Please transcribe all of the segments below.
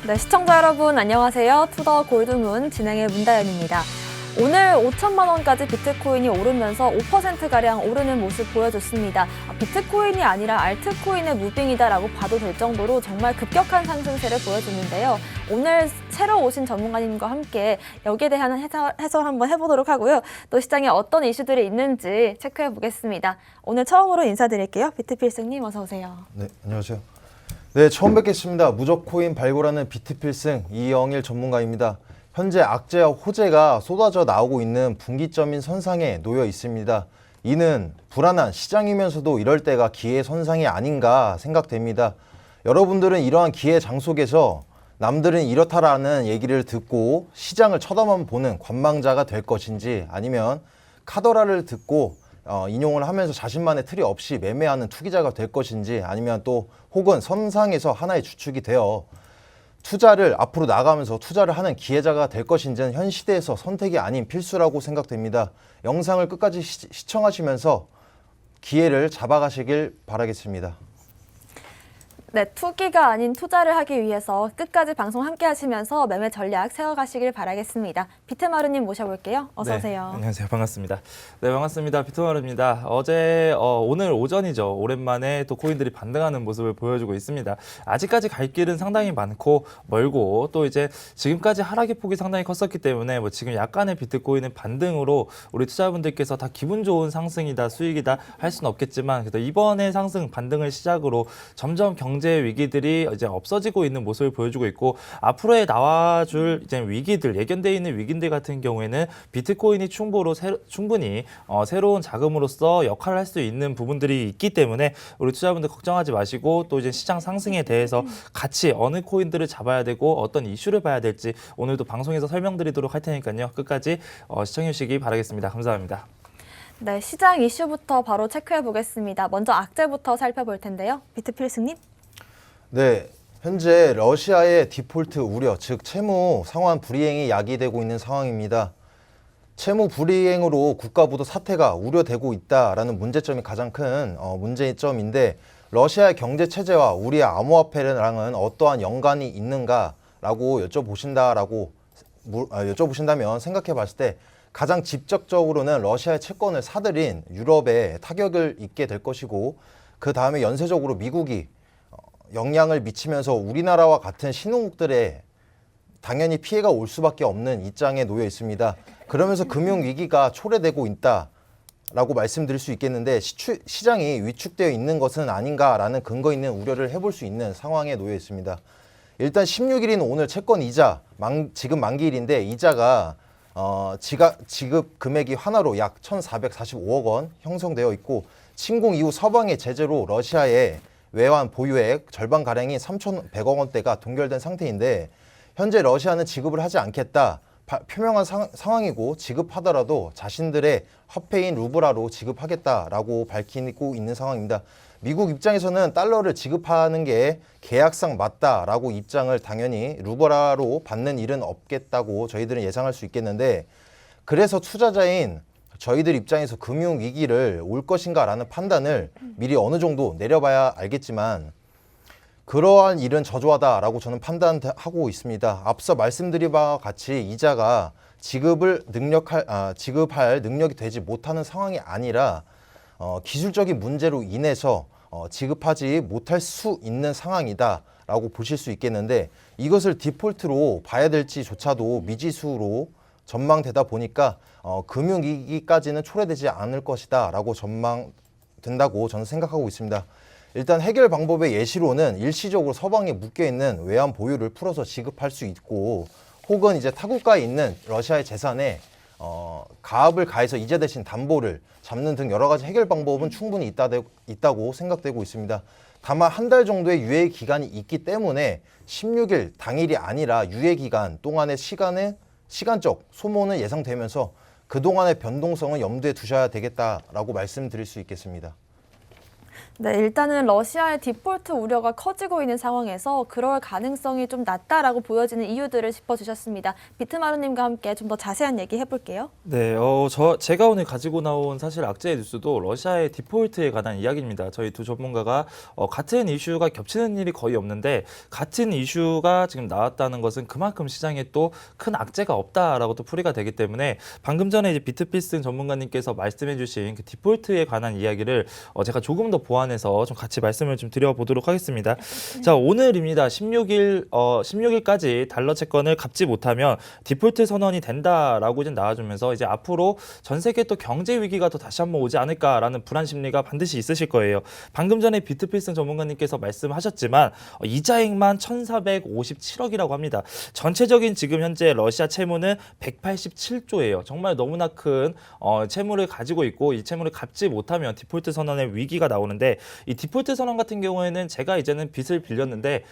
네, 시청자 여러분 안녕하세요. 투더 골드문 진행의 문다연입니다. 오늘 5천만 원까지 비트코인이 오르면서 5%가량 오르는 모습 보여줬습니다. 비트코인이 아니라 알트코인의 무빙이다라고 봐도 될 정도로 정말 급격한 상승세를 보여줬는데요. 오늘 새로 오신 전문가님과 함께 여기에 대한 해설 한번 해보도록 하고요. 또 시장에 어떤 이슈들이 있는지 체크해 보겠습니다. 오늘 처음으로 인사드릴게요. 비트필승님 어서 오세요. 네, 안녕하세요. 네, 처음 뵙겠습니다. 무적코인 발굴하는 비트필승 이영일 전문가입니다. 현재 악재와 호재가 쏟아져 나오고 있는 분기점인 선상에 놓여 있습니다. 이는 불안한 시장이면서도 이럴 때가 기회 선상이 아닌가 생각됩니다. 여러분들은 이러한 기회 장속에서 남들은 이렇다라는 얘기를 듣고 시장을 쳐다만 보는 관망자가 될 것인지, 아니면 카더라를 듣고 인용을 하면서 자신만의 틀이 없이 매매하는 투기자가 될 것인지, 아니면 또 혹은 선상에서 하나의 주축이 되어 투자를 앞으로 나가면서 투자를 하는 기회자가 될 것인지는 현 시대에서 선택이 아닌 필수라고 생각됩니다. 영상을 끝까지 시청하시면서 기회를 잡아가시길 바라겠습니다. 네, 투기가 아닌 투자를 하기 위해서 끝까지 방송 함께 하시면서 매매 전략 세워가시길 바라겠습니다. 비트마루님 모셔볼게요. 어서 오세요. 네, 안녕하세요. 반갑습니다. 네, 반갑습니다. 비트마루입니다. 오늘 오전이죠. 오랜만에 또 코인들이 반등하는 모습을 보여주고 있습니다. 아직까지 갈 길은 상당히 많고 멀고, 또 이제 지금까지 하락의 폭이 상당히 컸었기 때문에 지금 약간의 비트코인은 반등으로 우리 투자분들께서 다 기분 좋은 상승이다, 수익이다 할 수는 없겠지만, 그래도 이번에 상승 반등을 시작으로 점점 경제 위기들이 이제 없어지고 있는 모습을 보여주고 있고, 앞으로에 나와줄 이제 위기들, 예견되어 있는 위기들 같은 경우에는 비트코인이 충분히 새로운 자금으로서 역할을 할 수 있는 부분들이 있기 때문에 우리 투자분들 걱정하지 마시고, 또 이제 시장 상승에 대해서 같이 어느 코인들을 잡아야 되고 어떤 이슈를 봐야 될지 오늘도 방송에서 설명드리도록 할 테니까요. 끝까지 시청해 주시기 바라겠습니다. 감사합니다. 네, 시장 이슈부터 바로 체크해 보겠습니다. 먼저 악재부터 살펴볼 텐데요. 비트필승님. 네, 현재 러시아의 디폴트 우려, 즉 채무 상환 불이행이 야기되고 있는 상황입니다. 채무 불이행으로 국가부도 사태가 우려되고 있다라는 문제점이 가장 큰 문제점인데, 러시아의 경제 체제와 우리의 암호화폐랑은 어떠한 연관이 있는가라고 여쭤보신다면 생각해 봤을 때 가장 직접적으로는 러시아의 채권을 사들인 유럽에 타격을 입게 될 것이고, 그 다음에 연쇄적으로 미국이 영향을 미치면서 우리나라와 같은 신흥국들에 당연히 피해가 올 수밖에 없는 입장에 놓여 있습니다. 그러면서 금융위기가 초래되고 있다라고 말씀드릴 수 있겠는데, 시장이 위축되어 있는 것은 아닌가라는 근거 있는 우려를 해볼 수 있는 상황에 놓여 있습니다. 일단 16일인 오늘 채권 이자, 지금 만기일인데 이자가 지급 금액이 환화로 약 1,445억 원 형성되어 있고, 침공 이후 서방의 제재로 러시아의 외환 보유액 절반가량이 3,100억 원대가 동결된 상태인데, 현재 러시아는 지급을 하지 않겠다 표명한 상황이고, 지급하더라도 자신들의 화폐인 루블화로 지급하겠다라고 밝히고 있는 상황입니다. 미국 입장에서는 달러를 지급하는 게 계약상 맞다라고 입장을 당연히 루블화로 받는 일은 없겠다고 저희들은 예상할 수 있겠는데, 그래서 투자자인 저희들 입장에서 금융위기를 올 것인가라는 판단을 미리 어느 정도 내려봐야 알겠지만, 그러한 일은 저조하다라고 저는 판단하고 있습니다. 앞서 말씀드린 바와 같이 이자가 지급할 능력이 되지 못하는 상황이 아니라 기술적인 문제로 인해서 지급하지 못할 수 있는 상황이다라고 보실 수 있겠는데, 이것을 디폴트로 봐야 될지조차도 미지수로 전망되다 보니까 금융위기까지는 초래되지 않을 것이다 라고 전망된다고 저는 생각하고 있습니다. 일단 해결 방법의 예시로는 일시적으로 서방에 묶여있는 외환 보유를 풀어서 지급할 수 있고, 혹은 이제 타국가에 있는 러시아의 재산에 가압을 가해서 이자 대신 담보를 잡는 등 여러 가지 해결 방법은 충분히 있다고 생각되고 있습니다. 다만 한 달 정도의 유예 기간이 있기 때문에 16일 당일이 아니라 유예 기간 동안의 시간적 소모는 예상되면서 그동안의 변동성은 염두에 두셔야 되겠다라고 말씀드릴 수 있겠습니다. 네, 일단은 러시아의 디폴트 우려가 커지고 있는 상황에서 그럴 가능성이 좀 낮다라고 보여지는 이유들을 짚어주셨습니다. 비트마루님과 함께 좀 더 자세한 얘기 해볼게요. 네, 제가 오늘 가지고 나온 사실 악재의 뉴스도 러시아의 디폴트에 관한 이야기입니다. 저희 두 전문가가 같은 이슈가 겹치는 일이 거의 없는데 같은 이슈가 지금 나왔다는 것은 그만큼 시장에 또 큰 악재가 없다라고 또 풀이가 되기 때문에 방금 전에 이제 비트피슨 전문가님께서 말씀해주신 그 디폴트에 관한 이야기를 제가 조금 더 보완해서 좀 같이 말씀을 좀 드려보도록 하겠습니다. 자, 오늘입니다. 16일까지 달러 채권을 갚지 못하면 디폴트 선언이 된다라고 이제 나와주면서 이제 앞으로 전 세계 또 경제 위기가 또 다시 한번 오지 않을까라는 불안 심리가 반드시 있으실 거예요. 방금 전에 비트필슨 전문가님께서 말씀하셨지만 이자액만 1,457억이라고 합니다. 전체적인 지금 현재 러시아 채무는 187조예요. 정말 너무나 큰 채무를 가지고 있고 이 채무를 갚지 못하면 디폴트 선언의 위기가 나오는데 이 디폴트 선언 같은 경우에는 제가 이제는 빚을 빌렸는데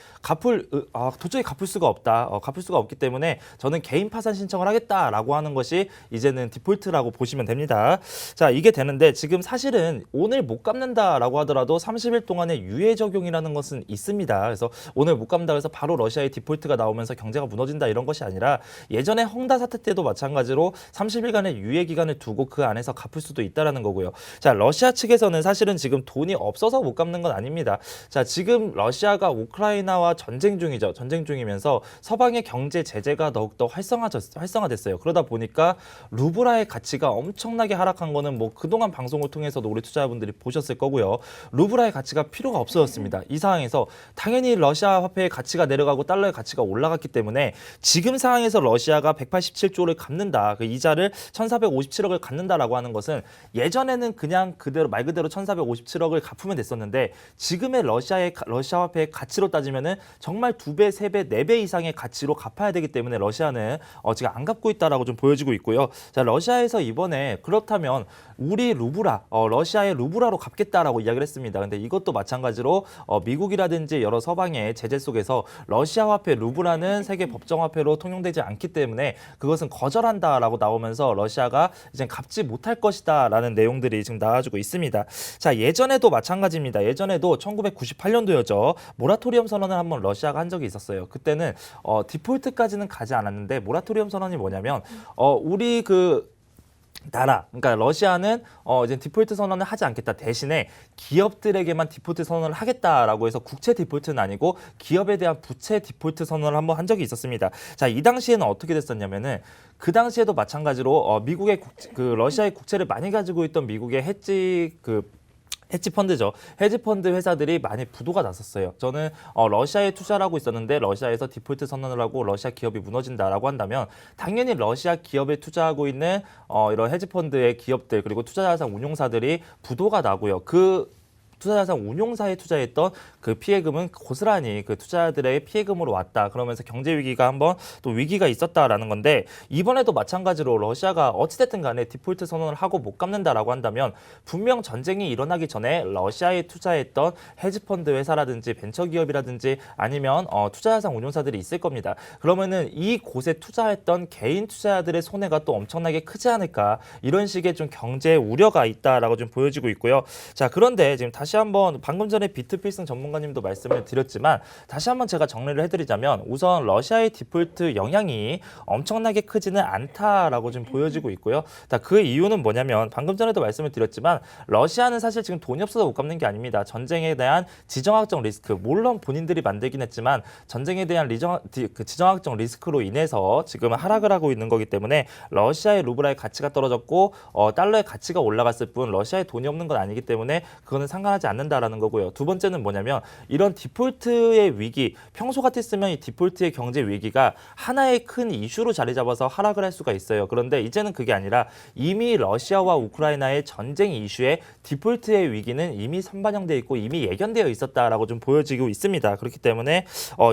도저히 갚을 수가 없다. 갚을 수가 없기 때문에 저는 개인 파산 신청을 하겠다라고 하는 것이 이제는 디폴트라고 보시면 됩니다. 자, 이게 되는데 지금 사실은 오늘 못 갚는다라고 하더라도 30일 동안의 유예 적용이라는 것은 있습니다. 그래서 오늘 못 갚는다 해서 바로 러시아의 디폴트가 나오면서 경제가 무너진다 이런 것이 아니라 예전에 헝다 사태 때도 마찬가지로 30일간의 유예 기간을 두고 그 안에서 갚을 수도 있다라는 거고요. 자, 러시아 측에서는 사실은 지금 돈이 없어서 못 갚는 건 아닙니다. 자, 지금 러시아가 우크라이나와 전쟁 중이죠. 전쟁 중이면서 서방의 경제 제재가 더욱더 활성화됐어요. 그러다 보니까 루브라의 가치가 엄청나게 하락한 거는 뭐 그동안 방송을 통해서도 우리 투자자분들이 보셨을 거고요. 루브라의 가치가 필요가 없어졌습니다. 이 상황에서 당연히 러시아 화폐의 가치가 내려가고 달러의 가치가 올라갔기 때문에 지금 상황에서 러시아가 187조를 갚는다. 그 이자를 1,457억을 갚는다라고 하는 것은 예전에는 그냥 그대로 말 그대로 1,457억을 갚으면 됐었는데 지금의 러시아 화폐의 가치로 따지면은 정말 2배, 3배, 4배 이상의 가치로 갚아야 되기 때문에 러시아는 지금 안 갚고 있다라고 좀 보여지고 있고요. 자, 러시아에서 이번에 그렇다면 우리 루브라, 러시아의 루브라로 갚겠다라고 이야기를 했습니다. 근데 이것도 마찬가지로 미국이라든지 여러 서방의 제재 속에서 러시아 화폐 루브라는 세계 법정 화폐로 통용되지 않기 때문에 그것은 거절한다라고 나오면서 러시아가 이제 갚지 못할 것이다라는 내용들이 지금 나와주고 있습니다. 자, 예전에도 마찬가지입니다. 예전에도 1998년도였죠. 모라토리엄 선언을 한번 러시아가 한 적이 있었어요. 그때는 디폴트까지는 가지 않았는데 모라토리엄 선언이 뭐냐면 우리 그러니까 러시아는 이제 디폴트 선언을 하지 않겠다. 대신에 기업들에게만 디폴트 선언을 하겠다라고 해서 국채 디폴트는 아니고 기업에 대한 부채 디폴트 선언을 한번 한 적이 있었습니다. 자, 이 당시에는 어떻게 됐었냐면은 그 당시에도 마찬가지로 러시아의 국채를 많이 가지고 있던 미국의 헤지펀드죠. 헤지펀드 회사들이 많이 부도가 났었어요. 저는 러시아에 투자를 하고 있었는데 러시아에서 디폴트 선언을 하고 러시아 기업이 무너진다라고 한다면 당연히 러시아 기업에 투자하고 있는 이런 헤지펀드의 기업들 그리고 투자자산 운용사들이 부도가 나고요. 그 투자자산 운용사에 투자했던 그 피해금은 고스란히 그 투자자들의 피해금으로 왔다. 그러면서 경제 위기가 한번 또 위기가 있었다라는 건데 이번에도 마찬가지로 러시아가 어찌됐든 간에 디폴트 선언을 하고 못 갚는다라고 한다면 분명 전쟁이 일어나기 전에 러시아에 투자했던 헤지펀드 회사라든지 벤처기업이라든지 아니면 투자자산 운용사들이 있을 겁니다. 그러면은 이 곳에 투자했던 개인 투자자들의 손해가 또 엄청나게 크지 않을까 이런 식의 좀 경제 우려가 있다라고 좀 보여지고 있고요. 자, 그런데 지금 다시 한번 방금 전에 비트필승 전문가님도 말씀을 드렸지만 다시 한번 제가 정리를 해드리자면 우선 러시아의 디폴트 영향이 엄청나게 크지는 않다라고 좀 보여지고 있고요. 그 이유는 뭐냐면 방금 전에도 말씀을 드렸지만 러시아는 사실 지금 돈이 없어서 못 갚는 게 아닙니다. 전쟁에 대한 지정학적 리스크 물론 본인들이 만들긴 했지만 전쟁에 대한 지정학적 리스크로 인해서 지금 하락을 하고 있는 거기 때문에 러시아의 루블의 가치가 떨어졌고 달러의 가치가 올라갔을 뿐 러시아에 돈이 없는 건 아니기 때문에 그거는 상관하지 않는다라는 거고요. 두 번째는 뭐냐면 이런 디폴트의 위기, 평소 같았으면 이 디폴트의 경제 위기가 하나의 큰 이슈로 자리 잡아서 하락을 할 수가 있어요. 그런데 이제는 그게 아니라 이미 러시아와 우크라이나의 전쟁 이슈에 디폴트의 위기는 이미 선반영되어 있고 이미 예견되어 있었다라고 좀 보여지고 있습니다. 그렇기 때문에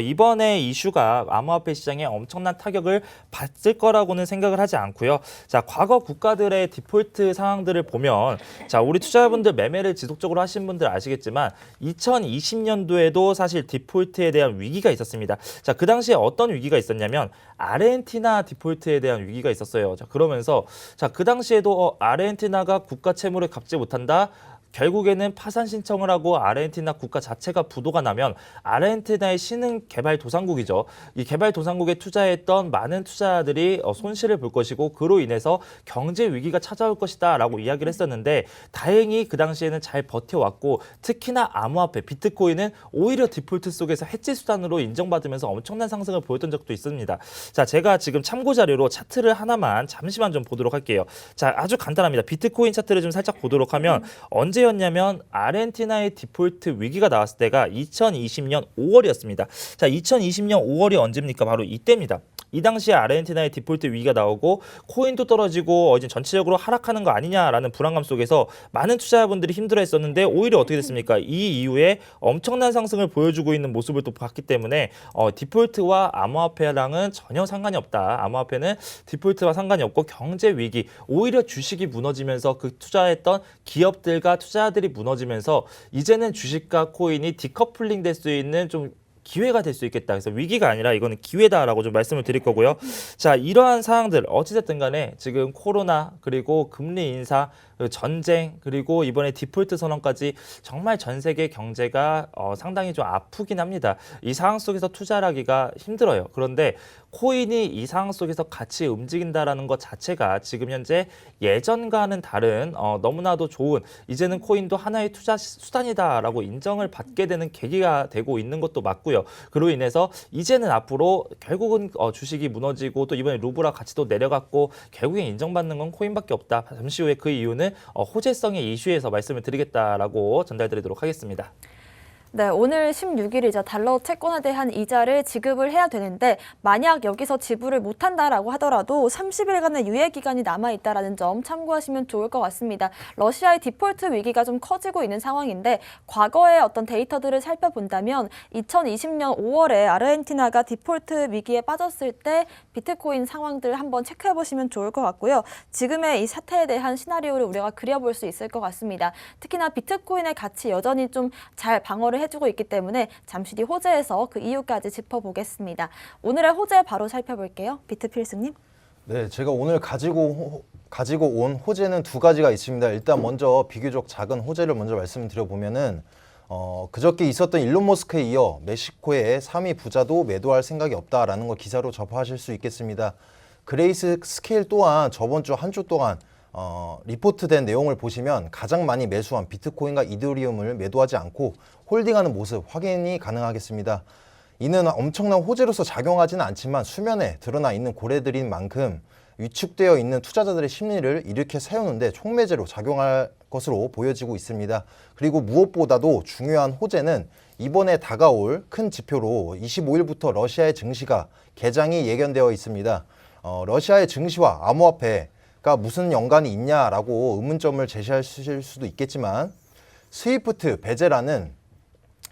이번에 이슈가 암호화폐 시장에 엄청난 타격을 받을 거라고는 생각을 하지 않고요. 자, 과거 국가들의 디폴트 상황들을 보면 자, 우리 투자자분들 매매를 지속적으로 하신 분들 아시겠지만 2020년도에도 사실 디폴트에 대한 위기가 있었습니다. 자, 그 당시에 어떤 위기가 있었냐면 아르헨티나 디폴트에 대한 위기가 있었어요. 자, 그러면서 자, 그 당시에도 아르헨티나가 국가 채무를 갚지 못한다. 결국에는 파산 신청을 하고 아르헨티나 국가 자체가 부도가 나면 아르헨티나의 신흥개발도상국이죠. 이 개발도상국에 투자했던 많은 투자자들이 손실을 볼 것이고 그로 인해서 경제 위기가 찾아올 것이다 라고 이야기를 했었는데 다행히 그 당시에는 잘 버텨왔고 특히나 암호화폐 비트코인은 오히려 디폴트 속에서 해지 수단으로 인정받으면서 엄청난 상승을 보였던 적도 있습니다. 자, 제가 지금 참고 자료로 차트를 하나만 잠시만 좀 보도록 할게요. 자, 아주 간단합니다. 비트코인 차트를 좀 살짝 보도록 하면 언제였냐면 아르헨티나의 디폴트 위기가 나왔을 때가 2020년 5월이었습니다. 자, 2020년 5월이 언제입니까? 바로 이때입니다. 이 당시에 아르헨티나의 디폴트 위기가 나오고 코인도 떨어지고 이제 전체적으로 하락하는 거 아니냐라는 불안감 속에서 많은 투자자분들이 힘들어했었는데 오히려 어떻게 됐습니까? 이 이후에 엄청난 상승을 보여주고 있는 모습을 또 봤기 때문에 디폴트와 암호화폐랑은 전혀 상관이 없다. 암호화폐는 디폴트와 상관이 없고 경제 위기, 오히려 주식이 무너지면서 그 투자했던 기업들과 투자자들이 무너지면서 이제는 주식과 코인이 디커플링 될 수 있는 좀 기회가 될 수 있겠다. 그래서 위기가 아니라 이거는 기회다라고 좀 말씀을 드릴 거고요. 자, 이러한 사항들 어찌됐든 간에 지금 코로나 그리고 금리 인사, 전쟁 그리고 이번에 디폴트 선언까지 정말 전 세계 경제가 상당히 좀 아프긴 합니다. 이 상황 속에서 투자를 하기가 힘들어요. 그런데 코인이 이 상황 속에서 같이 움직인다라는 것 자체가 지금 현재 예전과는 다른 너무나도 좋은 이제는 코인도 하나의 투자 수단이다라고 인정을 받게 되는 계기가 되고 있는 것도 맞고요. 그로 인해서 이제는 앞으로 결국은 주식이 무너지고 또 이번에 루브라 가치도 내려갔고 결국엔 인정받는 건 코인밖에 없다. 잠시 후에 그 이유는 호재성의 이슈에서 말씀을 드리겠다라고 전달드리도록 하겠습니다. 네, 오늘 16일이죠. 달러 채권에 대한 이자를 지급을 해야 되는데 만약 여기서 지불을 못한다라고 하더라도 30일간의 유예 기간이 남아있다는 점 참고하시면 좋을 것 같습니다. 러시아의 디폴트 위기가 좀 커지고 있는 상황인데 과거의 어떤 데이터들을 살펴본다면 2020년 5월에 아르헨티나가 디폴트 위기에 빠졌을 때 비트코인 상황들 한번 체크해보시면 좋을 것 같고요. 지금의 이 사태에 대한 시나리오를 우리가 그려볼 수 있을 것 같습니다. 특히나 비트코인의 가치 여전히 좀 잘 방어를 해주고 있기 때문에 잠시 뒤 호재에서 그 이유까지 짚어보겠습니다. 오늘의 호재 바로 살펴볼게요. 비트필승님. 네, 제가 오늘 가지고 온 호재는 두 가지가 있습니다. 일단 먼저 비교적 작은 호재를 먼저 말씀드려보면은 그저께 있었던 일론 머스크에 이어 멕시코의 3위 부자도 매도할 생각이 없다라는 걸 기사로 접하실 수 있겠습니다. 그레이스 스케일 또한 저번 주 한 주 동안 리포트된 내용을 보시면 가장 많이 매수한 비트코인과 이더리움을 매도하지 않고 홀딩하는 모습 확인이 가능하겠습니다. 이는 엄청난 호재로서 작용하지는 않지만 수면에 드러나 있는 고래들인 만큼 위축되어 있는 투자자들의 심리를 일으켜 세우는데 촉매제로 작용할 것으로 보여지고 있습니다. 그리고 무엇보다도 중요한 호재는 이번에 다가올 큰 지표로 25일부터 러시아의 증시가 개장이 예견되어 있습니다. 러시아의 증시와 암호화폐가 무슨 연관이 있냐라고 의문점을 제시하실 수도 있겠지만 스위프트 베젤라는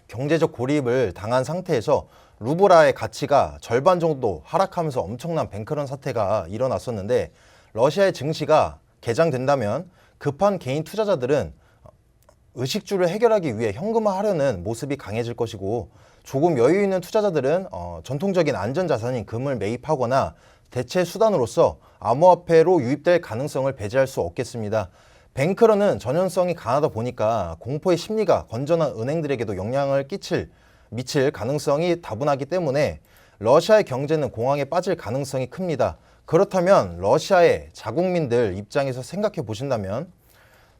경제적 고립을 당한 상태에서 루브라의 가치가 절반 정도 하락하면서 엄청난 뱅크런 사태가 일어났었는데 러시아의 증시가 개장된다면 급한 개인 투자자들은 의식주를 해결하기 위해 현금화하려는 모습이 강해질 것이고 조금 여유 있는 투자자들은 전통적인 안전자산인 금을 매입하거나 대체 수단으로서 암호화폐로 유입될 가능성을 배제할 수 없겠습니다. 뱅크런은 전염성이 강하다 보니까 공포의 심리가 건전한 은행들에게도 영향을 미칠 가능성이 다분하기 때문에 러시아의 경제는 공황에 빠질 가능성이 큽니다. 그렇다면 러시아의 자국민들 입장에서 생각해 보신다면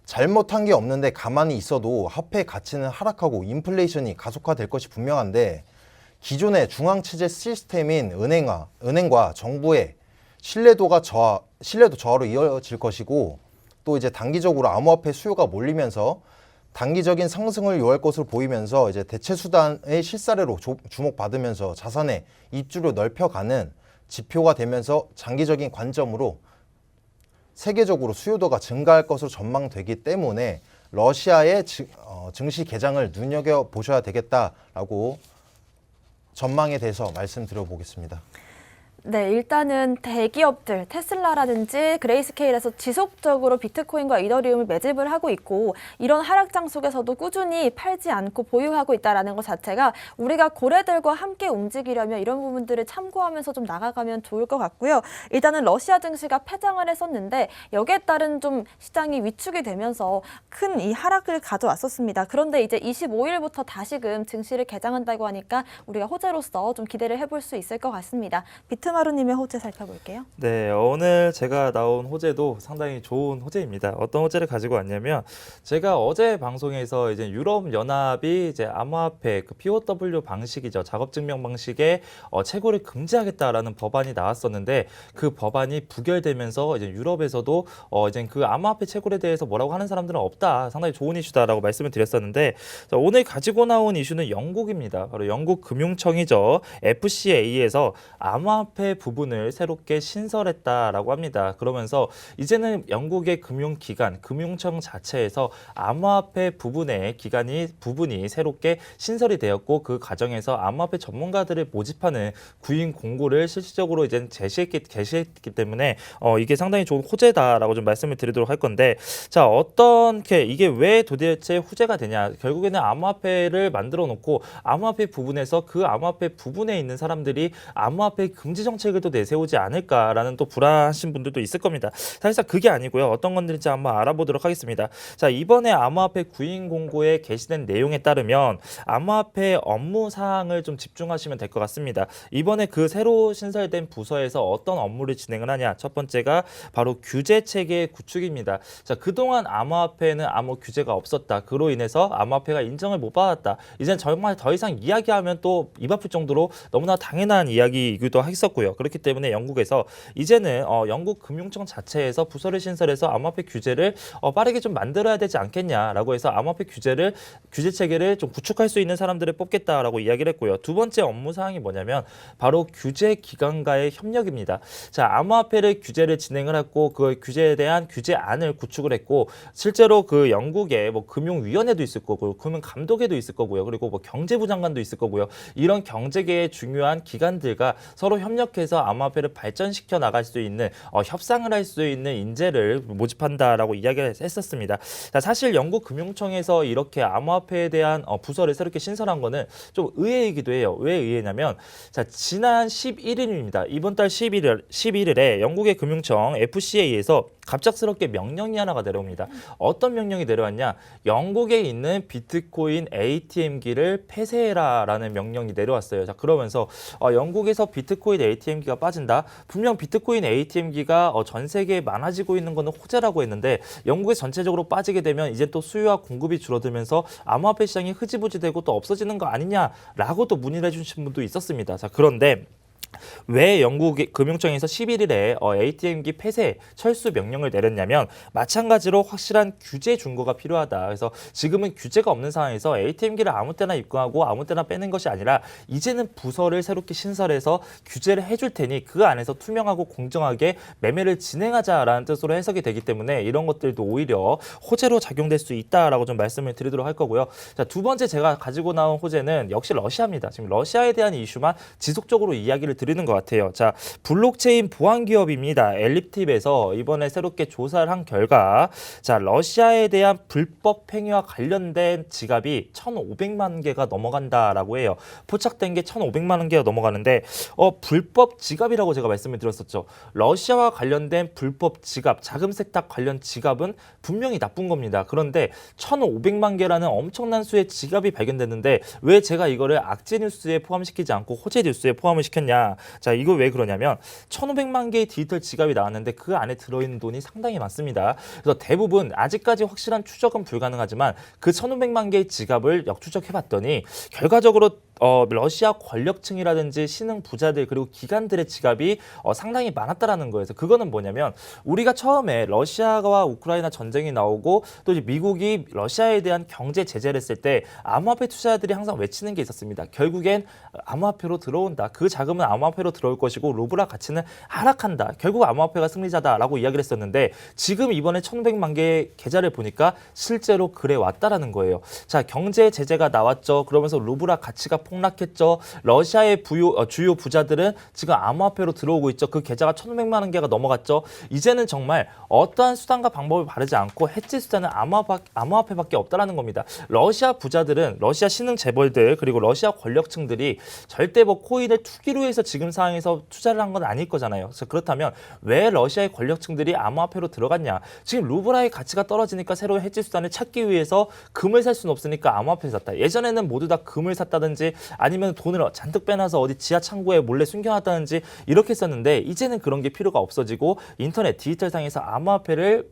잘못한 게 없는데 가만히 있어도 화폐 가치는 하락하고 인플레이션이 가속화될 것이 분명한데 기존의 중앙체제 시스템인 은행과 정부의 신뢰도 저하로 이어질 것이고 또 이제 단기적으로 암호화폐 수요가 몰리면서 단기적인 상승을 요할 것으로 보이면서 이제 대체 수단의 실사례로 주목받으면서 자산의 입주를 넓혀가는 지표가 되면서 장기적인 관점으로 세계적으로 수요도가 증가할 것으로 전망되기 때문에 러시아의 증시 개장을 눈여겨보셔야 되겠다라고 전망에 대해서 말씀드려보겠습니다. 네, 일단은 대기업들, 테슬라라든지 그레이스케일에서 지속적으로 비트코인과 이더리움을 매집을 하고 있고 이런 하락장 속에서도 꾸준히 팔지 않고 보유하고 있다는 것 자체가 우리가 고래들과 함께 움직이려면 이런 부분들을 참고하면서 좀 나가가면 좋을 것 같고요. 일단은 러시아 증시가 패장을 했었는데 여기에 따른 좀 시장이 위축이 되면서 큰 이 하락을 가져왔었습니다. 그런데 이제 25일부터 다시금 증시를 개장한다고 하니까 우리가 호재로서 좀 기대를 해볼 수 있을 것 같습니다. 비트마루님의 호재 살펴볼게요. 네, 오늘 제가 나온 호재도 상당히 좋은 호재입니다. 어떤 호재를 가지고 왔냐면 제가 어제 방송에서 이제 유럽 연합이 이제 암호화폐 그 POW 방식이죠. 작업 증명 방식의 채굴을 금지하겠다라는 법안이 나왔었는데 그 법안이 부결되면서 이제 유럽에서도 이제 그 암호화폐 채굴에 대해서 뭐라고 하는 사람들은 없다. 상당히 좋은 이슈다라고 말씀을 드렸었는데 자, 오늘 가지고 나온 이슈는 영국입니다. 바로 영국 금융청이죠. FCA에서 암호화폐 부분을 새롭게 신설했다라고 합니다. 그러면서 이제는 영국의 금융기관, 금융청 자체에서 암호화폐 부분이 새롭게 신설이 되었고 그 과정에서 암호화폐 전문가들을 모집하는 구인 공고를 실질적으로 이제 게시했기 때문에 이게 상당히 좋은 호재다라고 좀 말씀을 드리도록 할 건데 자 이게 왜 도대체 호재가 되냐 결국에는 암호화폐를 만들어 놓고 암호화폐 부분에서 그 암호화폐 부분에 있는 사람들이 암호화폐 금지 정책을 또 내세우지 않을까라는 또 불안하신 분들도 있을 겁니다. 사실상 그게 아니고요. 어떤 건들인지 한번 알아보도록 하겠습니다. 자 이번에 암호화폐 구인 공고에 게시된 내용에 따르면 암호화폐 업무 사항을 좀 집중하시면 될 것 같습니다. 이번에 그 새로 신설된 부서에서 어떤 업무를 진행을 하냐 첫 번째가 바로 규제 체계 구축입니다. 자 그동안 암호화폐는 아무 규제가 없었다. 그로 인해서 암호화폐가 인정을 못 받았다. 이젠 정말 더 이상 이야기하면 또 입 아플 정도로 너무나 당연한 이야기이기도 했었고요. 그렇기 때문에 영국에서 이제는 영국 금융청 자체에서 부서를 신설해서 암호화폐 규제를 빠르게 좀 만들어야 되지 않겠냐라고 해서 암호화폐 규제 체계를 좀 구축할 수 있는 사람들을 뽑겠다라고 이야기를 했고요. 두 번째 업무 사항이 뭐냐면 바로 규제 기관과의 협력입니다. 자, 암호화폐를 규제를 진행을 했고 그 규제에 대한 규제안을 구축을 했고 실제로 그 영국에 뭐 금융위원회도 있을 거고요. 금융감독회도 있을 거고요. 그리고 뭐 경제부 장관도 있을 거고요. 이런 경제계의 중요한 기관들과 서로 협력해서 암호화폐를 발전시켜 나갈 수 있는 협상을 할 수 있는 인재를 모집한다라고 이야기를 했었습니다. 자, 사실 영국 금융청에서 이렇게 암호화폐에 대한 부서를 새롭게 신설한 거는 좀 의외이기도 해요. 왜 의외냐면 자, 지난 11일입니다. 이번 달 11일에 영국의 금융청 FCA에서 갑작스럽게 명령이 하나가 내려옵니다. 어떤 명령이 내려왔냐? 영국에 있는 비트코인 ATM기를 폐쇄해라라는 명령이 내려왔어요. 자, 그러면서 영국에서 비트코인 ATM기가 빠진다. 분명 비트코인 ATM기가 전 세계에 많아지고 있는 것은 호재라고 했는데 영국에 전체적으로 빠지게 되면 이제 또 수요와 공급이 줄어들면서 암호화폐 시장이 흐지부지되고 또 없어지는 거 아니냐라고 또 문의를 해주신 분도 있었습니다. 자, 그런데 왜 영국 금융청에서 11일에 ATM기 폐쇄 철수 명령을 내렸냐면 마찬가지로 확실한 규제 준거가 필요하다. 그래서 지금은 규제가 없는 상황에서 ATM기를 아무 때나 입금하고 아무 때나 빼는 것이 아니라 이제는 부서를 새롭게 신설해서 규제를 해줄 테니 그 안에서 투명하고 공정하게 매매를 진행하자라는 뜻으로 해석이 되기 때문에 이런 것들도 오히려 호재로 작용될 수 있다라고 좀 말씀을 드리도록 할 거고요. 자, 두 번째 제가 가지고 나온 호재는 역시 러시아입니다. 지금 러시아에 대한 이슈만 지속적으로 이야기를 드리는 것 같아요. 자, 블록체인 보안 기업입니다. 엘립팁에서 이번에 새롭게 조사를 한 결과 자, 러시아에 대한 불법 행위와 관련된 지갑이 1,500만 개가 넘어간다라고 해요. 포착된 게 1,500만 개가 넘어가는데 불법 지갑이라고 제가 말씀을 드렸었죠. 러시아와 관련된 불법 지갑, 자금 세탁 관련 지갑은 분명히 나쁜 겁니다. 그런데 1,500만 개라는 엄청난 수의 지갑이 발견됐는데 왜 제가 이거를 악재 뉴스에 포함시키지 않고 호재 뉴스에 포함을 시켰냐? 자, 이거 왜 그러냐면 1,500만 개의 디지털 지갑이 나왔는데 그 안에 들어있는 돈이 상당히 많습니다. 그래서 대부분 아직까지 확실한 추적은 불가능하지만 그 1,500만 개의 지갑을 역추적해봤더니 결과적으로 러시아 권력층이라든지 신흥 부자들 그리고 기관들의 지갑이 상당히 많았다라는 거예요. 그래서 그거는 뭐냐면 우리가 처음에 러시아와 우크라이나 전쟁이 나오고 또 이제 미국이 러시아에 대한 경제 제재를 했을 때 암호화폐 투자자들이 항상 외치는 게 있었습니다. 결국엔 암호화폐로 들어온다. 그 자금은 암호화폐로 들어올 것이고 루블화 가치는 하락한다. 결국 암호화폐가 승리자다라고 이야기를 했었는데 지금 이번에 1,500만 개의 계좌를 보니까 실제로 그래 왔다라는 거예요. 자, 경제 제재가 나왔죠. 그러면서 루블화 가치가 폭락했죠. 러시아의 주요 부자들은 지금 암호화폐로 들어오고 있죠. 그 계좌가 1,500만 개가 넘어갔죠. 이제는 정말 어떠한 수단과 방법을 바르지 않고 해치 수단은 암호화폐밖에 없다라는 겁니다. 러시아 부자들은 러시아 신흥 재벌들 그리고 러시아 권력층들이 절대 뭐 코인을 투기로 해서 지금 상황에서 투자를 한 건 아닐 거잖아요. 그래서 그렇다면 왜 러시아의 권력층들이 암호화폐로 들어갔냐? 지금 루브라의 가치가 떨어지니까 새로운 해지 수단을 찾기 위해서 금을 살 수는 없으니까 암호화폐를 샀다. 예전에는 모두 다 금을 샀다든지 아니면 돈을 잔뜩 빼놔서 어디 지하 창고에 몰래 숨겨놨다든지 이렇게 썼는데 이제는 그런 게 필요가 없어지고 인터넷 디지털상에서 암호화폐를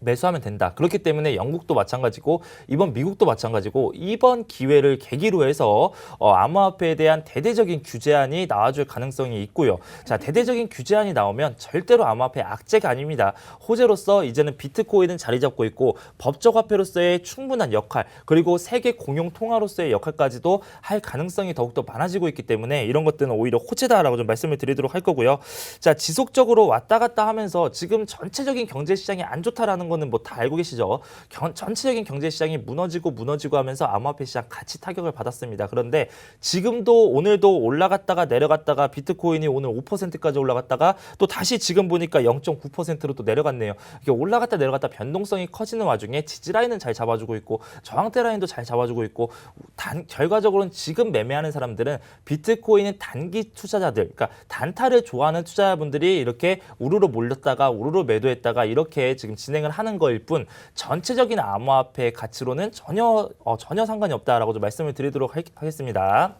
매수하면 된다. 그렇기 때문에 영국도 마찬가지고 이번 미국도 마찬가지고 이번 기회를 계기로 해서 암호화폐에 대한 대대적인 규제안이 나와줄 가능성이 있고요. 자, 대대적인 규제안이 나오면 절대로 암호화폐 악재가 아닙니다. 호재로서 이제는 비트코인은 자리 잡고 있고 법적 화폐로서의 충분한 역할 그리고 세계 공용 통화로서의 역할까지도 할 가능성이 더욱더 많아지고 있기 때문에 이런 것들은 오히려 호재다라고 좀 말씀을 드리도록 할 거고요. 자, 지속적으로 왔다 갔다 하면서 지금 전체적인 경제 시장이 안 좋다라는 거는 뭐 다 알고 계시죠. 전체적인 경제 시장이 무너지고 하면서 암호화폐 시장 같이 타격을 받았습니다. 그런데 지금도 오늘도 올라갔다가 내려갔다가 비트코인이 오늘 5%까지 올라갔다가 또 다시 지금 보니까 0.9%로 또 내려갔네요. 이게 올라갔다 내려갔다 변동성이 커지는 와중에 지지라인은 잘 잡아주고 있고 저항대 라인도 잘 잡아주고 있고 결과적으로는 지금 매매하는 사람들은 비트코인은 단기 투자자들, 그러니까 단타를 좋아하는 투자자분들이 이렇게 우르르 몰렸다가 우르르 매도했다가 이렇게 지금 진행을 하는 거일 뿐 전체적인 암호화폐 가치로는 전혀 상관이 없다라고 좀 말씀을 드리도록 하겠습니다.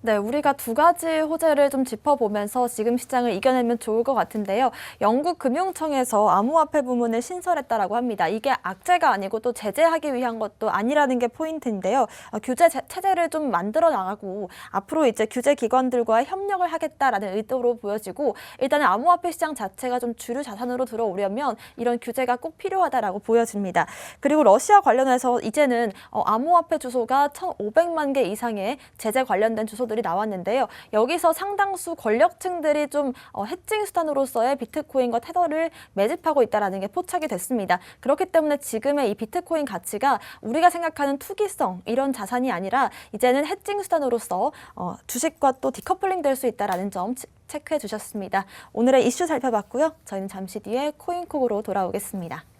네, 우리가 두 가지 호재를 좀 짚어보면서 지금 시장을 이겨내면 좋을 것 같은데요. 영국 금융청에서 암호화폐 부문을 신설했다라고 합니다. 이게 악재가 아니고 또 제재하기 위한 것도 아니라는 게 포인트인데요. 규제 체제를 좀 만들어 나가고 앞으로 이제 규제 기관들과 협력을 하겠다라는 의도로 보여지고 일단은 암호화폐 시장 자체가 좀 주류 자산으로 들어오려면 이런 규제가 꼭 필요하다라고 보여집니다. 그리고 러시아 관련해서 이제는 암호화폐 주소가 1,500만 개 이상의 제재 관련된 주소 들이 나왔는데요. 여기서 상당수 권력층들이 좀 해칭 수단으로서의 비트코인과 테더를 매집하고 있다는 게 포착이 됐습니다. 그렇기 때문에 지금의 이 비트코인 가치가 우리가 생각하는 투기성 이런 자산이 아니라 이제는 해칭 수단으로서 주식과 또 디커플링 될 수 있다는 점 체크해 주셨습니다. 오늘의 이슈 살펴봤고요. 저희는 잠시 뒤에 코인콕으로 돌아오겠습니다.